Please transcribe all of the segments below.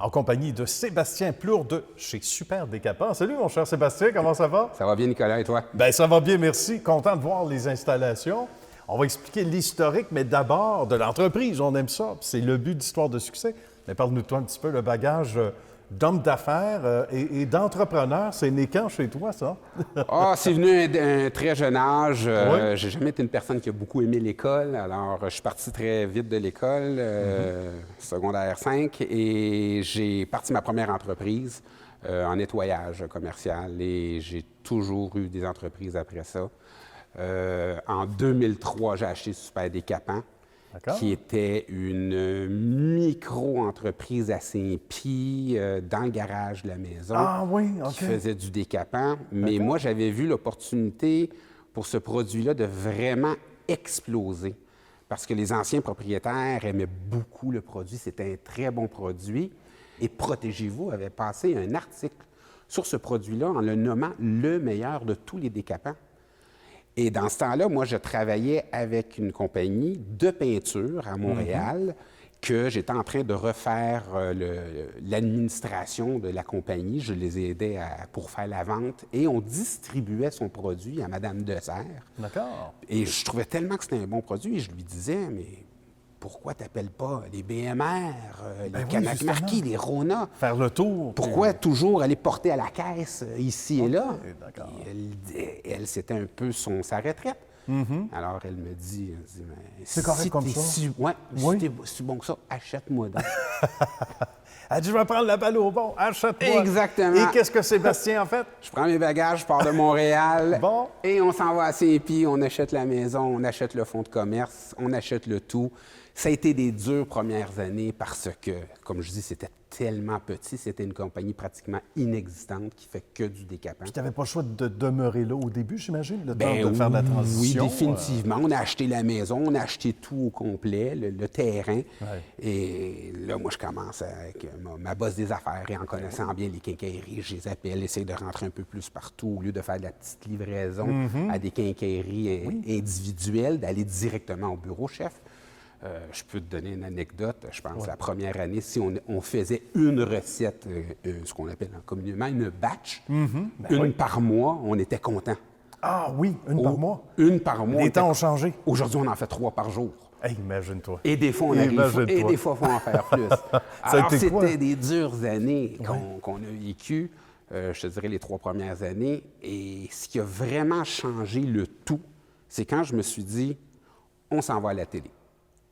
en compagnie de Sébastien Plourde de chez Super Décapant. Salut mon cher Sébastien, comment ça va? Ça va bien, Nicolas, et toi? Bien, ça va bien, merci. Content de voir les installations. On va expliquer l'historique, mais d'abord de l'entreprise. On aime ça. C'est le but d'Histoire de succès. Mais parle-nous de toi un petit peu, le bagage d'homme d'affaires et d'entrepreneur. C'est né quand chez toi, ça? Ah, c'est venu d'un très jeune âge. Oui. J'ai jamais été une personne qui a beaucoup aimé l'école. Alors, je suis parti très vite de l'école, secondaire 5, et j'ai parti ma première entreprise en nettoyage commercial. Et j'ai toujours eu des entreprises après ça. En 2003, j'ai acheté Super Décapant, qui était une micro-entreprise à Saint-Pie, dans le garage de la maison, Ah oui, OK. qui faisait du décapant. Mais moi, j'avais vu l'opportunité pour ce produit-là de vraiment exploser parce que les anciens propriétaires aimaient beaucoup le produit. C'était un très bon produit. Et Protégez-vous avait passé un article sur ce produit-là en le nommant le meilleur de tous les décapants. Et dans ce temps-là, moi, je travaillais avec une compagnie de peinture à Montréal que j'étais en train de refaire l'administration de la compagnie. Je les aidais pour faire la vente et on distribuait son produit à Mme Dessert. D'accord. Et je trouvais tellement que c'était un bon produit et je lui disais, mais pourquoi tu n'appelles pas les BMR, les Canac justement. Marquis, les Rona? Faire le tour. Pourquoi toujours aller porter à la caisse ici et là? d'accord. Et elle, c'était un peu sa retraite. Alors, elle me dit, mais C'est correct comme ça? Si t'es si bon que ça, achète-moi donc. Elle dit, je vais prendre la balle au bon, achète-moi. Exactement. Et qu'est-ce que Sébastien a fait? Je prends mes bagages, je pars de Montréal Bon. et on s'en va à Saint-Pie, on achète la maison, on achète le fonds de commerce, on achète le tout. Ça a été des dures premières années parce que, comme je dis, c'était tellement petit, c'était une compagnie pratiquement inexistante qui fait que du décapant. Puis tu n'avais pas le choix de demeurer là au début, j'imagine, le Ben temps de faire la transition. Oui, définitivement. On a acheté la maison, on a acheté tout au complet, le terrain. Ouais. Et là, moi, je commence avec ma bosse des affaires et en connaissant bien les quincailleries, je les appelle, essayer de rentrer un peu plus partout au lieu de faire de la petite livraison à des quincailleries individuelles, d'aller directement au bureau chef. Je peux te donner une anecdote. Je pense la première année, si on faisait une recette, ce qu'on appelle communément une batch, par mois, on était content. Ah oui, une par mois? Une par mois. Les temps ont changé. Aujourd'hui, on en fait 3 par jour. Hey, imagine-toi. Et des fois, on arrive, et des fois, il faut en faire plus. Alors, c'était des dures années qu'on a vécues, je te dirais les 3 premières années. Et ce qui a vraiment changé le tout, c'est quand je me suis dit, on s'en va à la télé.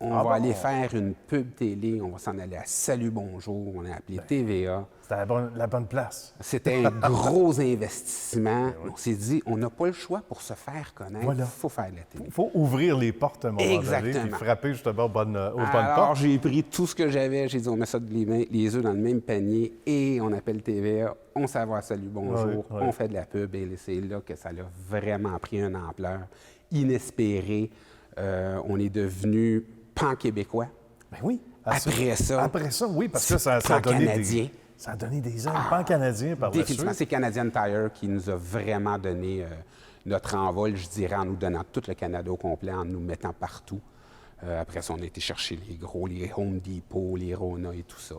On va aller faire une pub télé, on va s'en aller à Salut Bonjour, on a appelé TVA. C'était la bonne place. C'était un gros investissement. On s'est dit, on n'a pas le choix pour se faire connaître. Voilà. Il faut faire la télé. Il faut ouvrir les portes à un moment donné et frapper justement aux bonnes portes. Alors, j'ai pris tout ce que j'avais, j'ai dit, on met ça les œufs dans le même panier et on appelle TVA, on s'en va à Salut Bonjour, on fait de la pub et c'est là que ça a vraiment pris une ampleur inespérée. On est devenu pan-québécois. Ben oui. Après ça, oui, parce que ça a donné canadien. Ça a donné des ailes pan-canadiens par la suite. Définitivement, c'est Canadian Tire qui nous a vraiment donné notre envol, je dirais, en nous donnant tout le Canada au complet, en nous mettant partout. Après ça, on a été chercher les gros, les Home Depot, les Rona et tout ça.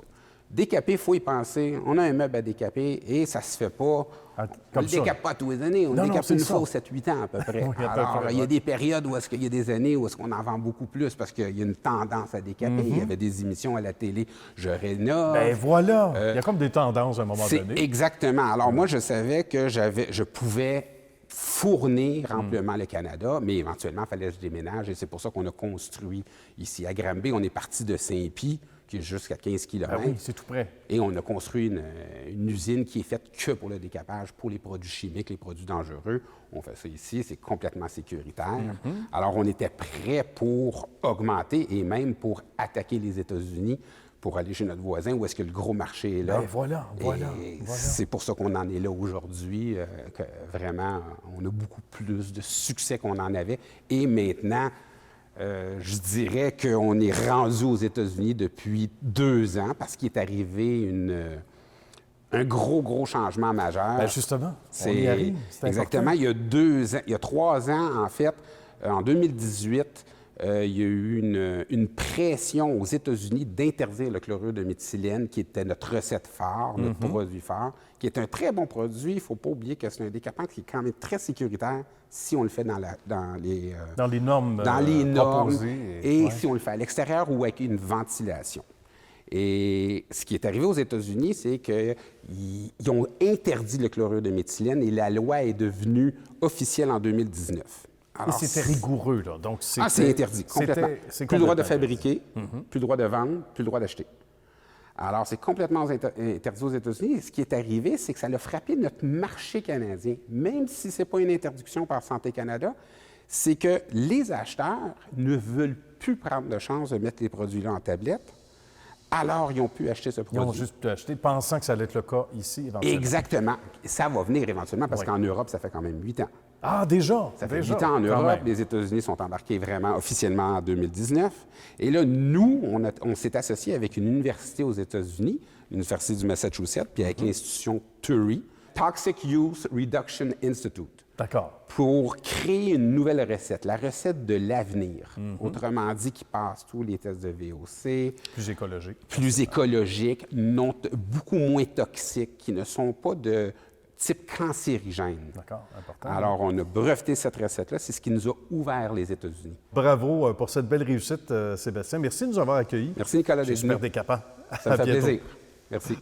Décaper, il faut y penser. On a un meuble à décaper et ça se fait pas. On ne le décape pas tous les années. On le décape une fois aux 7-8 ans à peu près. Alors, il y a des périodes où il y a des années où on en vend beaucoup plus parce qu'il y a une tendance à décaper. Il y avait des émissions à la télé. Je rénove. Ben voilà. Il y a comme des tendances à un moment donné. Exactement. Alors, moi, je savais que je pouvais fournir amplement le Canada, mais éventuellement, il fallait que je déménage et c'est pour ça qu'on a construit ici à Granby. On est parti de Saint-Pie, qui est jusqu'à 15 km. Ah oui, c'est tout près. Et on a construit une usine qui est faite que pour le décapage, pour les produits chimiques, les produits dangereux. On fait ça ici, c'est complètement sécuritaire. Alors, on était prêt pour augmenter et même pour attaquer les États-Unis, pour aller chez notre voisin, où est-ce que le gros marché est là. Ben voilà. C'est pour ça qu'on en est là aujourd'hui, que vraiment, on a beaucoup plus de succès qu'on en avait. Et maintenant, je dirais qu'on est rendu aux États-Unis depuis 2 ans parce qu'il est arrivé un gros changement majeur. Bien, justement, on y arrive. Exactement. Il y a 3 ans, en fait, en 2018, il y a eu une pression aux États-Unis d'interdire le chlorure de méthylène, qui était notre recette phare, notre produit phare, qui est un très bon produit. Il ne faut pas oublier que c'est un décapant qui est quand même très sécuritaire si on le fait dans les normes proposées. Et si on le fait à l'extérieur ou avec une ventilation. Et ce qui est arrivé aux États-Unis, c'est qu'ils ont interdit le chlorure de méthylène et la loi est devenue officielle en 2019. Alors, et c'était rigoureux, là. Donc, c'est interdit, complètement. Plus le droit de fabriquer, plus le droit de vendre, plus le droit d'acheter. Alors, c'est complètement interdit aux États-Unis. Et ce qui est arrivé, c'est que ça a frappé notre marché canadien. Même si ce n'est pas une interdiction par Santé Canada, c'est que les acheteurs ne veulent plus prendre de chance de mettre les produits-là en tablette. Alors, ils ont pu acheter ce produit. Ils ont juste pu acheter, pensant que ça allait être le cas ici, éventuellement. Exactement. Ça va venir éventuellement, parce qu'en Europe, ça fait quand même 8 ans. Ah, déjà? Ça fait 8 ans en Europe. Les États-Unis sont embarqués vraiment officiellement en 2019. Et là, nous, on s'est associé avec une université aux États-Unis, l'Université du Massachusetts, puis avec l'institution TURI, Toxic Use Reduction Institute. D'accord. Pour créer une nouvelle recette, la recette de l'avenir. Autrement dit, qui passe tous les tests de VOC. Plus écologique. Plus écologique, beaucoup moins toxiques, qui ne sont pas de type cancérigène. D'accord, important. Alors, on a breveté cette recette-là. C'est ce qui nous a ouvert les États-Unis. Bravo pour cette belle réussite, Sébastien. Merci de nous avoir accueillis. Merci, Nicolas. Super décapant. Ça me fait plaisir. Merci.